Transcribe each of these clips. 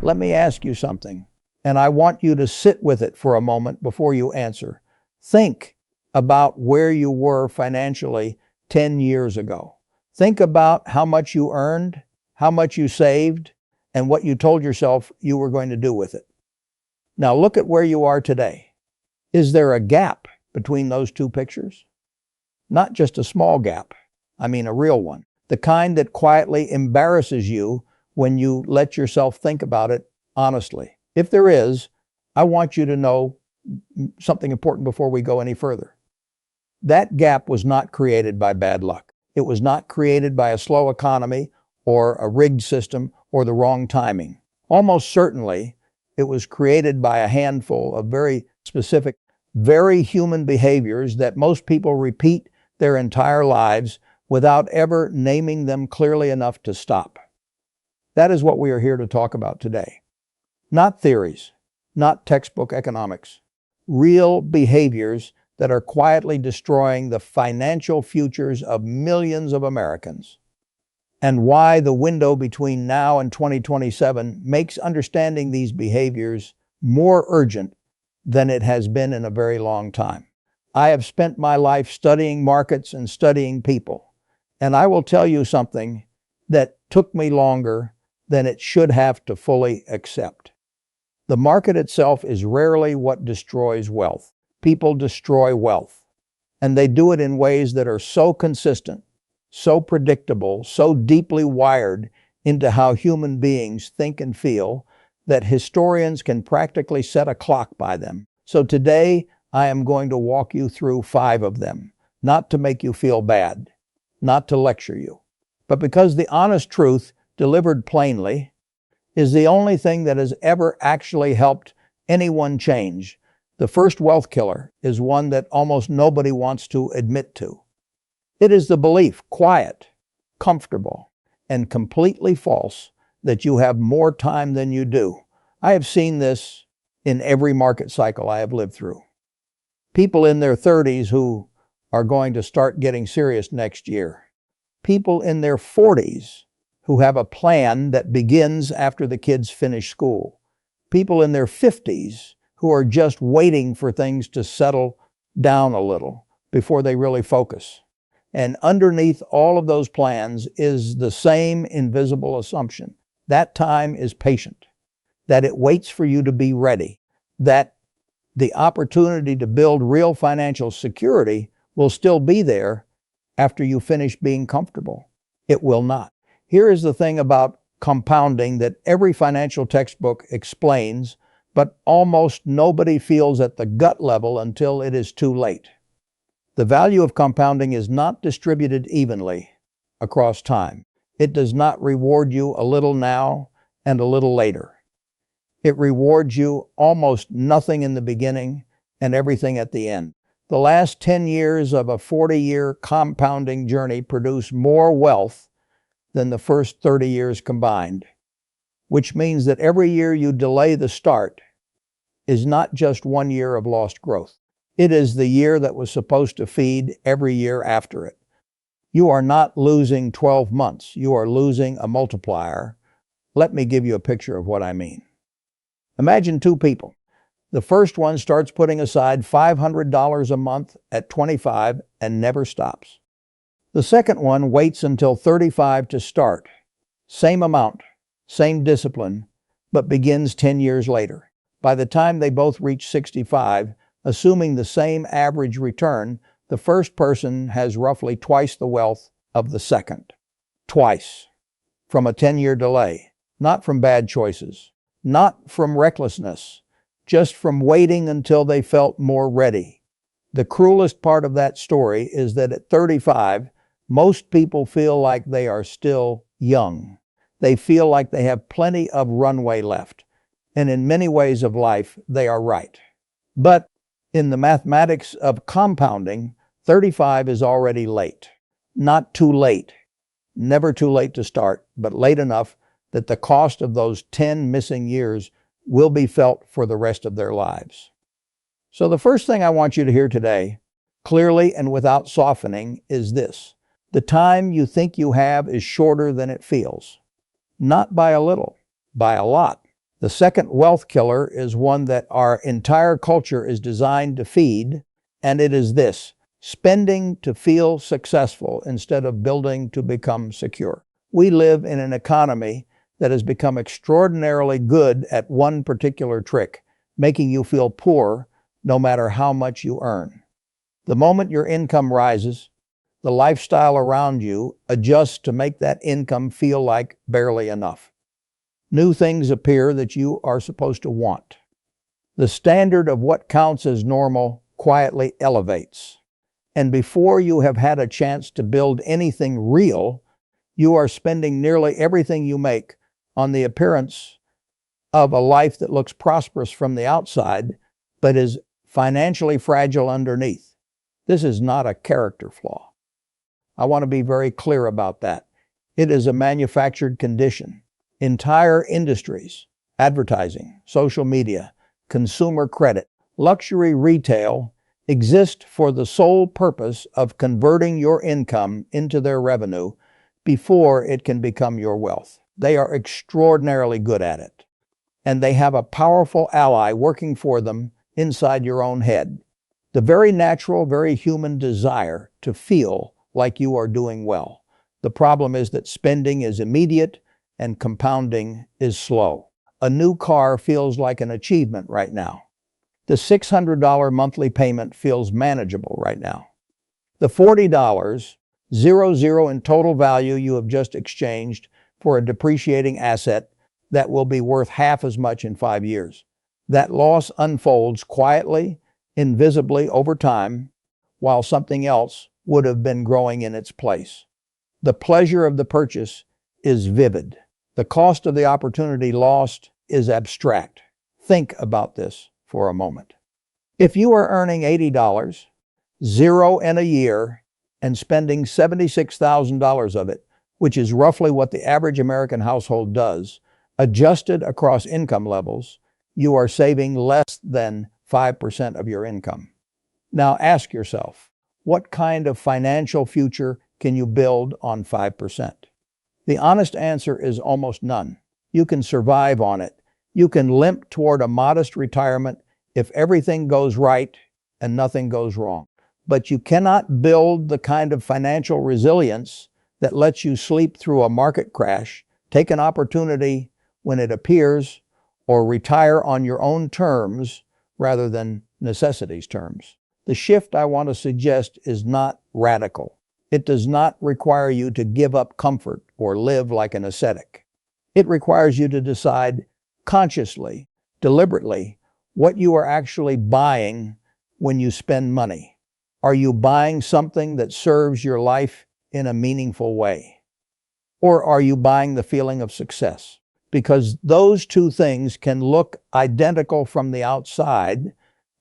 Let me ask you something, and I want you to sit with it for a moment before you answer. Think about where you were financially 10 years ago. Think about how much you earned, how much you saved, and what you told yourself you were going to do with it. Now look at where you are today. Is there a gap between those two pictures? Not just a small gap, I mean a real one. The kind that quietly embarrasses you when you let yourself think about it honestly. If there is, I want you to know something important before we go any further. That gap was not created by bad luck. It was not created by a slow economy or a rigged system or the wrong timing. Almost certainly, it was created by a handful of very specific, very human behaviors that most people repeat their entire lives without ever naming them clearly enough to stop. That is what we are here to talk about today. Not theories, not textbook economics. Real behaviors that are quietly destroying the financial futures of millions of Americans. And why the window between now and 2027 makes understanding these behaviors more urgent than it has been in a very long time. I have spent my life studying markets and studying people, and I will tell you something that took me longer than it should have to fully accept. The market itself is rarely what destroys wealth. People destroy wealth, and they do it in ways that are so consistent, so predictable, so deeply wired into how human beings think and feel that historians can practically set a clock by them. So today, I am going to walk you through 5 of them, not to make you feel bad, not to lecture you, but because the honest truth, delivered plainly, is the only thing that has ever actually helped anyone change. The first wealth killer is one that almost nobody wants to admit to. It is the belief, quiet, comfortable, and completely false, that you have more time than you do. I have seen this in every market cycle I have lived through. People in their 30s who are going to start getting serious next year. People in their 40s who have a plan that begins after the kids finish school. People in their 50s who are just waiting for things to settle down a little before they really focus. And underneath all of those plans is the same invisible assumption. That time is patient, that it waits for you to be ready, that the opportunity to build real financial security will still be there after you finish being comfortable. It will not. Here is the thing about compounding that every financial textbook explains, but almost nobody feels at the gut level until it is too late. The value of compounding is not distributed evenly across time. It does not reward you a little now and a little later. It rewards you almost nothing in the beginning and everything at the end. The last 10 years of a 40-year compounding journey produce more wealth than the first 30 years combined, which means that every year you delay the start is not just 1 year of lost growth. It is the year that was supposed to feed every year after it. You are not losing 12 months. You are losing a multiplier. Let me give you a picture of what I mean. Imagine 2 people. The first one starts putting aside $500 a month at 25 and never stops. The second one waits until 35 to start. Same amount, same discipline, but begins 10 years later. By the time they both reach 65, assuming the same average return, the first person has roughly twice the wealth of the second. Twice. From a 10-year delay. Not from bad choices. Not from recklessness. Just from waiting until they felt more ready. The cruelest part of that story is that at 35, most people feel like they are still young. They feel like they have plenty of runway left. And in many ways of life, they are right. But in the mathematics of compounding, 35 is already late. Not too late. Never too late to start, but late enough that the cost of those 10 missing years will be felt for the rest of their lives. So the first thing I want you to hear today, clearly and without softening, is this. The time you think you have is shorter than it feels. Not by a little, by a lot. The second wealth killer is one that our entire culture is designed to feed, and it is this: spending to feel successful instead of building to become secure. We live in an economy that has become extraordinarily good at one particular trick, making you feel poor no matter how much you earn. The moment your income rises, the lifestyle around you adjusts to make that income feel like barely enough. New things appear that you are supposed to want. The standard of what counts as normal quietly elevates. And before you have had a chance to build anything real, you are spending nearly everything you make on the appearance of a life that looks prosperous from the outside, but is financially fragile underneath. This is not a character flaw. I want to be very clear about that. It is a manufactured condition. Entire industries, advertising, social media, consumer credit, luxury retail exist for the sole purpose of converting your income into their revenue before it can become your wealth. They are extraordinarily good at it. And they have a powerful ally working for them inside your own head. The very natural, very human desire to feel like you are doing well. The problem is that spending is immediate and compounding is slow. A new car feels like an achievement right now. The $600 monthly payment feels manageable right now. The $40, zero in total value you have just exchanged for a depreciating asset that will be worth half as much in 5 years. That loss unfolds quietly, invisibly over time, while something else would have been growing in its place. The pleasure of the purchase is vivid. The cost of the opportunity lost is abstract. Think about this for a moment. If you are earning $80, zero in a year, and spending $76,000 of it, which is roughly what the average American household does, adjusted across income levels, you are saving less than 5% of your income. Now ask yourself, what kind of financial future can you build on 5%? The honest answer is almost none. You can survive on it. You can limp toward a modest retirement if everything goes right and nothing goes wrong. But you cannot build the kind of financial resilience that lets you sleep through a market crash, take an opportunity when it appears, or retire on your own terms rather than necessity's terms. The shift I want to suggest is not radical. It does not require you to give up comfort or live like an ascetic. It requires you to decide consciously, deliberately, what you are actually buying when you spend money. Are you buying something that serves your life in a meaningful way? Or are you buying the feeling of success? Because those two things can look identical from the outside,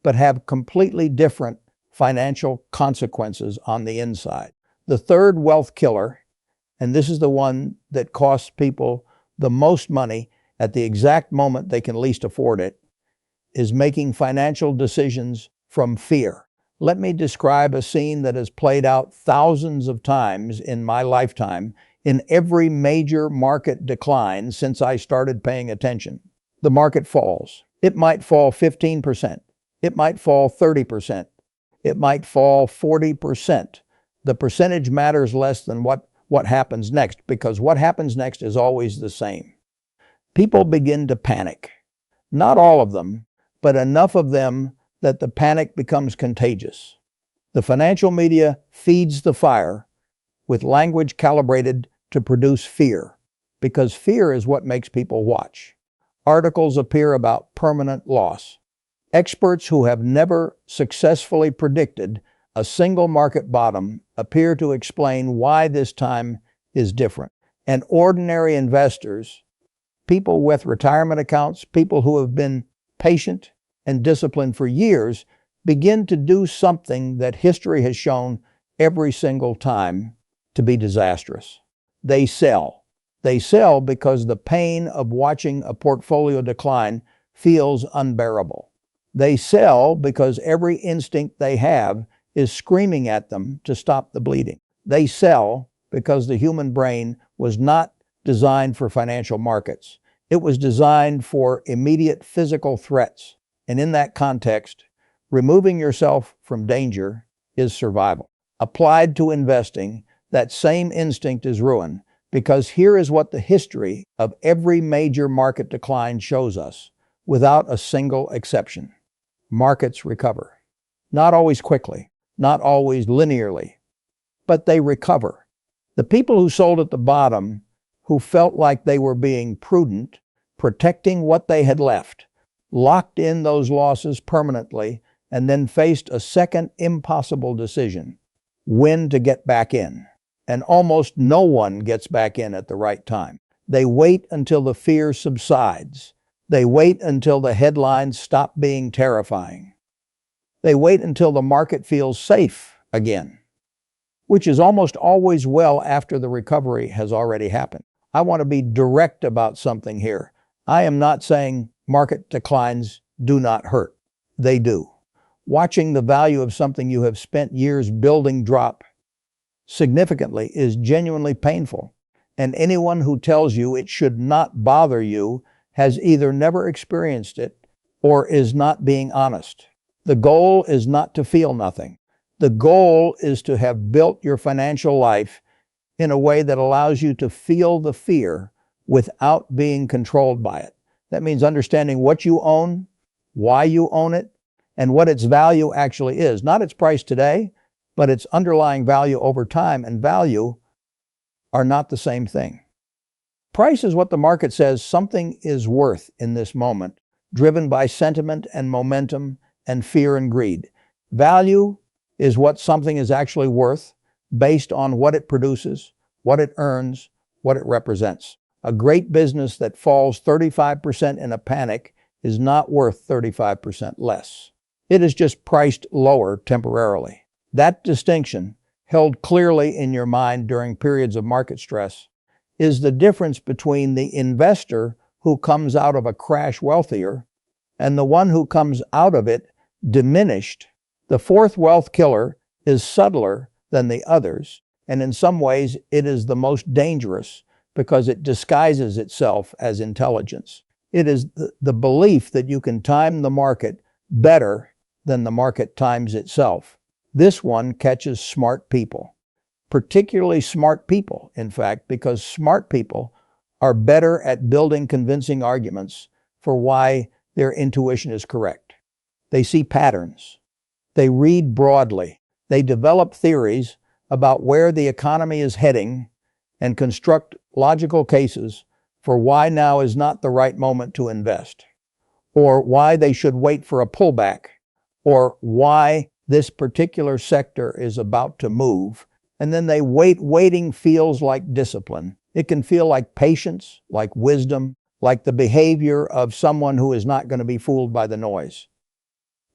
but have completely different financial consequences on the inside. The third wealth killer, and this is the one that costs people the most money at the exact moment they can least afford it, is making financial decisions from fear. Let me describe a scene that has played out thousands of times in my lifetime in every major market decline since I started paying attention. The market falls. It might fall 15%. It might fall 30%. It might fall 40%. The percentage matters less than what happens next, because what happens next is always the same. People begin to panic. Not all of them, but enough of them that the panic becomes contagious. The financial media feeds the fire with language calibrated to produce fear, because fear is what makes people watch. Articles appear about permanent loss. Experts who have never successfully predicted a single market bottom appear to explain why this time is different. And ordinary investors, people with retirement accounts, people who have been patient and disciplined for years, begin to do something that history has shown every single time to be disastrous. They sell. They sell because the pain of watching a portfolio decline feels unbearable. They sell because every instinct they have is screaming at them to stop the bleeding. They sell because the human brain was not designed for financial markets. It was designed for immediate physical threats, and in that context, removing yourself from danger is survival. Applied to investing, that same instinct is ruin, because here is what the history of every major market decline shows us, without a single exception. Markets recover. Not always quickly, not always linearly, but they recover. The people who sold at the bottom, who felt like they were being prudent, protecting what they had left, locked in those losses permanently, and then faced a second impossible decision: when to get back in. And almost no one gets back in at the right time. They wait until the fear subsides. They wait until the headlines stop being terrifying. They wait until the market feels safe again, which is almost always well after the recovery has already happened. I want to be direct about something here. I am not saying market declines do not hurt. They do. Watching the value of something you have spent years building drop significantly is genuinely painful, and anyone who tells you it should not bother you has either never experienced it or is not being honest. The goal is not to feel nothing. The goal is to have built your financial life in a way that allows you to feel the fear without being controlled by it. That means understanding what you own, why you own it, and what its value actually is. Not its price today, but its underlying value over time, and value are not the same thing. Price is what the market says something is worth in this moment, driven by sentiment and momentum and fear and greed. Value is what something is actually worth based on what it produces, what it earns, what it represents. A great business that falls 35% in a panic is not worth 35% less. It is just priced lower temporarily. That distinction, held clearly in your mind during periods of market stress, is the difference between the investor who comes out of a crash wealthier and the one who comes out of it diminished. The fourth wealth killer is subtler than the others, and in some ways it is the most dangerous because it disguises itself as intelligence. It is the belief that you can time the market better than the market times itself. This one catches smart people, particularly smart people, in fact, because smart people are better at building convincing arguments for why their intuition is correct. They see patterns. They read broadly. They develop theories about where the economy is heading and construct logical cases for why now is not the right moment to invest, or why they should wait for a pullback, or why this particular sector is about to move. And then they wait. Waiting feels like discipline. It can feel like patience, like wisdom, like the behavior of someone who is not going to be fooled by the noise.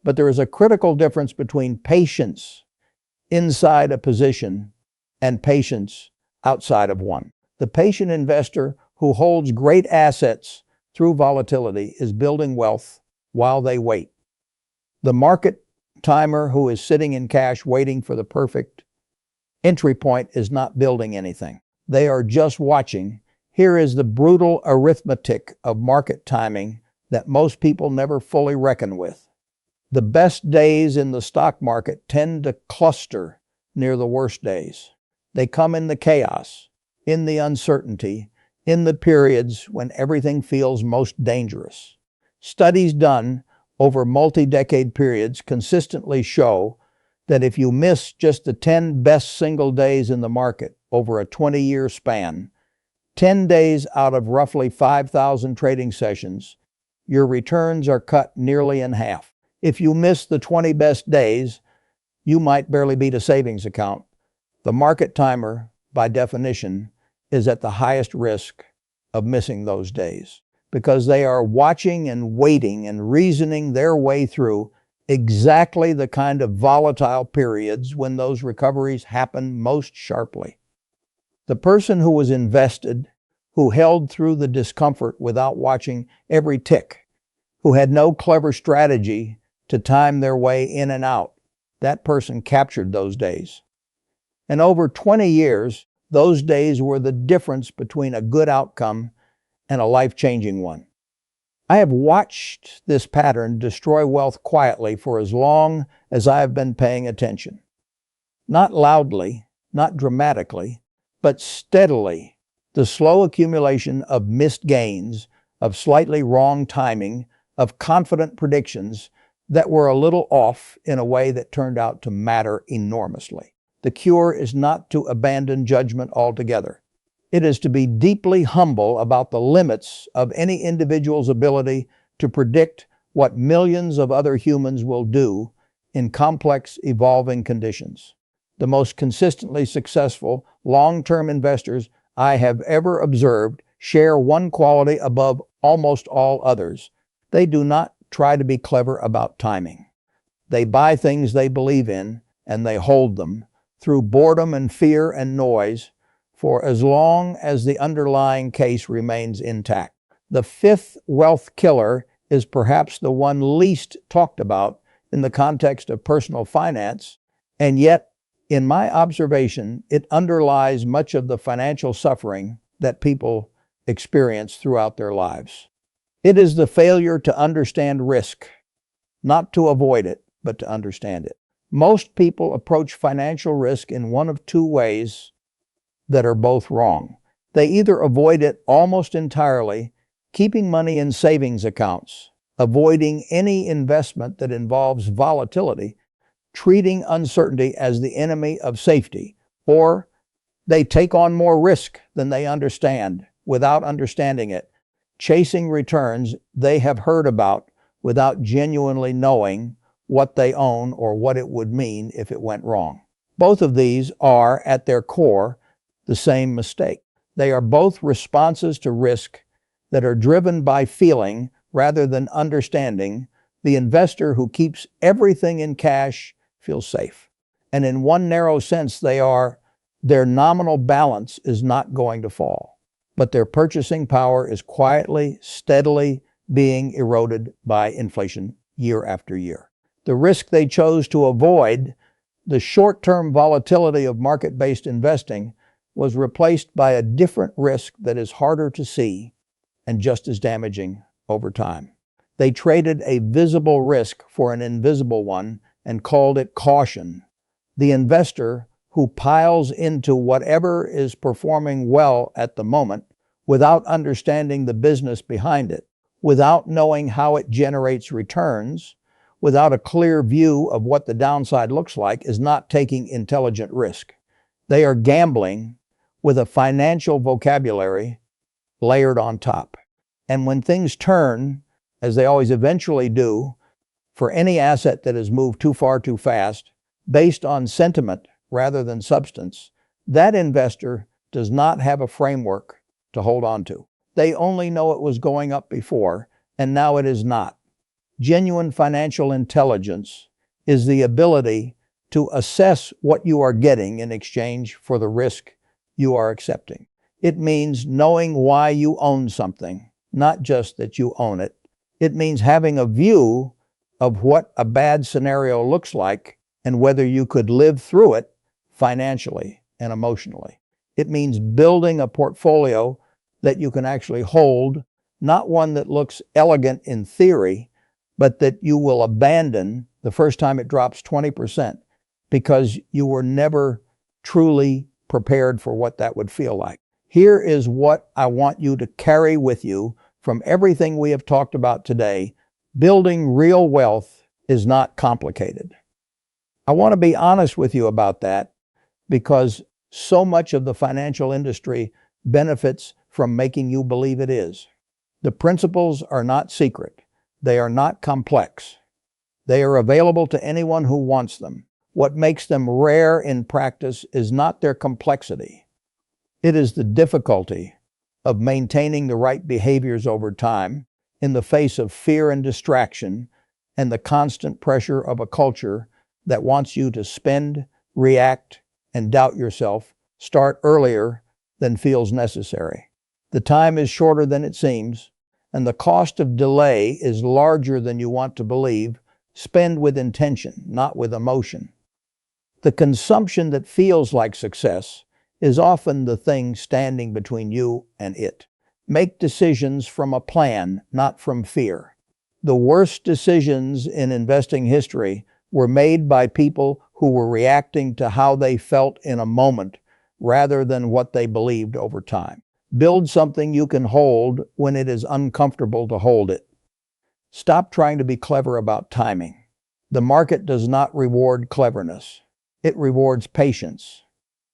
But there is a critical difference between patience inside a position and patience outside of one. The patient investor who holds great assets through volatility is building wealth while they wait. The market timer who is sitting in cash waiting for the perfect entry point is not building anything. They are just watching. Here is the brutal arithmetic of market timing that most people never fully reckon with. The best days in the stock market tend to cluster near the worst days. They come in the chaos, in the uncertainty, in the periods when everything feels most dangerous. Studies done over multi-decade periods consistently show that if you miss just the 10 best single days in the market over a 20-year span, 10 days out of roughly 5,000 trading sessions, your returns are cut nearly in half. If you miss the 20 best days, you might barely beat a savings account. The market timer, by definition, is at the highest risk of missing those days, because they are watching and waiting and reasoning their way through exactly the kind of volatile periods when those recoveries happen most sharply. The person who was invested, who held through the discomfort without watching every tick, who had no clever strategy to time their way in and out, that person captured those days. And over 20 years, those days were the difference between a good outcome and a life-changing one. I have watched this pattern destroy wealth quietly for as long as I have been paying attention. Not loudly, not dramatically, but steadily. The slow accumulation of missed gains, of slightly wrong timing, of confident predictions that were a little off in a way that turned out to matter enormously. The cure is not to abandon judgment altogether. It is to be deeply humble about the limits of any individual's ability to predict what millions of other humans will do in complex, evolving conditions. The most consistently successful long-term investors I have ever observed share one quality above almost all others. They do not try to be clever about timing. They buy things they believe in, and they hold them through boredom and fear and noise for as long as the underlying case remains intact. The fifth wealth killer is perhaps the one least talked about in the context of personal finance, and yet, in my observation, it underlies much of the financial suffering that people experience throughout their lives. It is the failure to understand risk, not to avoid it, but to understand it. Most people approach financial risk in one of two ways that are both wrong. They either avoid it almost entirely, keeping money in savings accounts, avoiding any investment that involves volatility, treating uncertainty as the enemy of safety, or they take on more risk than they understand without understanding it, chasing returns they have heard about without genuinely knowing what they own or what it would mean if it went wrong. Both of these are, at their core, the same mistake. They are both responses to risk that are driven by feeling rather than understanding. The investor who keeps everything in cash feels safe. And in one narrow sense, their nominal balance is not going to fall, but their purchasing power is quietly, steadily being eroded by inflation year after year. The risk they chose to avoid, the short-term volatility of market-based investing, was replaced by a different risk that is harder to see and just as damaging over time. They traded a visible risk for an invisible one and called it caution. The investor who piles into whatever is performing well at the moment without understanding the business behind it, without knowing how it generates returns, without a clear view of what the downside looks like, is not taking intelligent risk. They are gambling with a financial vocabulary layered on top. And when things turn, as they always eventually do, for any asset that has moved too far too fast, based on sentiment rather than substance, that investor does not have a framework to hold on to. They only know it was going up before, and now it is not. Genuine financial intelligence is the ability to assess what you are getting in exchange for the risk you are accepting. It means knowing why you own something, not just that you own it. It means having a view of what a bad scenario looks like and whether you could live through it financially and emotionally. It means building a portfolio that you can actually hold, not one that looks elegant in theory, but that you will abandon the first time it drops 20% because you were never truly prepared for what that would feel like. Here is what I want you to carry with you from everything we have talked about today. Building real wealth is not complicated. I want to be honest with you about that because so much of the financial industry benefits from making you believe it is. The principles are not secret. They are not complex. They are available to anyone who wants them. What makes them rare in practice is not their complexity. It is the difficulty of maintaining the right behaviors over time in the face of fear and distraction and the constant pressure of a culture that wants you to spend, react, and doubt yourself, start earlier than feels necessary. The time is shorter than it seems, and the cost of delay is larger than you want to believe. Spend with intention, not with emotion. The consumption that feels like success is often the thing standing between you and it. Make decisions from a plan, not from fear. The worst decisions in investing history were made by people who were reacting to how they felt in a moment rather than what they believed over time. Build something you can hold when it is uncomfortable to hold it. Stop trying to be clever about timing. The market does not reward cleverness. It rewards patience.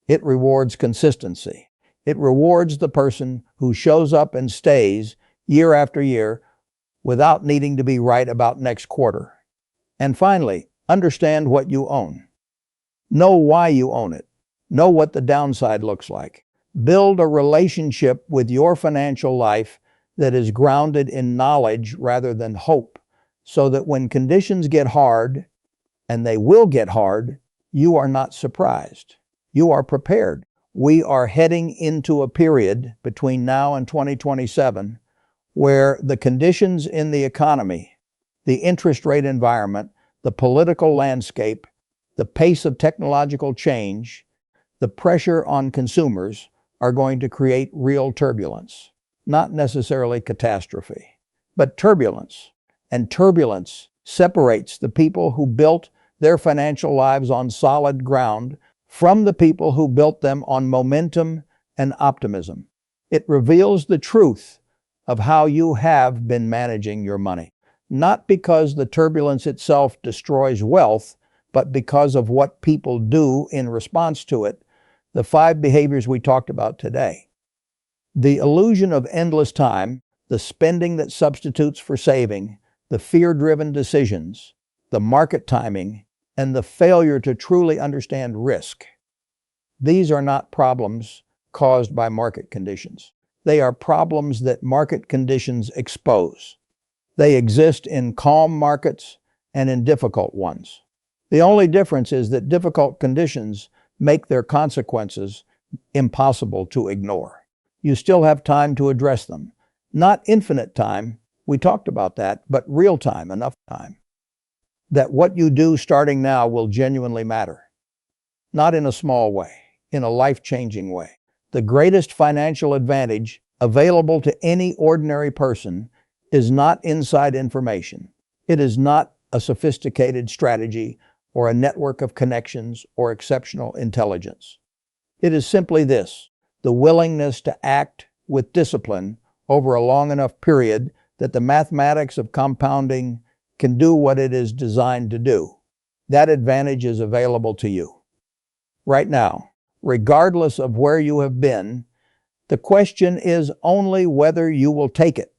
It rewards consistency. It rewards the person who shows up and stays year after year without needing to be right about next quarter. And finally, understand what you own. Know why you own it. Know what the downside looks like. Build a relationship with your financial life that is grounded in knowledge rather than hope, so that when conditions get hard, and they will get hard, you are not surprised. You are prepared. We are heading into a period between now and 2027 where the conditions in the economy, the interest rate environment, the political landscape, the pace of technological change, the pressure on consumers are going to create real turbulence. Not necessarily catastrophe, but turbulence. And turbulence separates the people who built their financial lives on solid ground from the people who built them on momentum and optimism. It reveals the truth of how you have been managing your money. Not because the turbulence itself destroys wealth, but because of what people do in response to it, the 5 behaviors we talked about today. The illusion of endless time, the spending that substitutes for saving, the fear-driven decisions, the market timing, and the failure to truly understand risk. These are not problems caused by market conditions. They are problems that market conditions expose. They exist in calm markets and in difficult ones. The only difference is that difficult conditions make their consequences impossible to ignore. You still have time to address them. Not infinite time, we talked about that, but real time, enough time. That what you do starting now will genuinely matter. Not in a small way, in a life-changing way. The greatest financial advantage available to any ordinary person is not inside information. It is not a sophisticated strategy or a network of connections or exceptional intelligence. It is simply this: the willingness to act with discipline over a long enough period that the mathematics of compounding can do what it is designed to do. That advantage is available to you right now, regardless of where you have been. The question is only whether you will take it,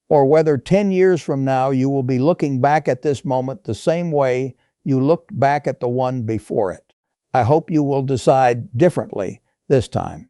or whether 10 years from now you will be looking back at this moment the same way you looked back at the one before it. I hope you will decide differently this time.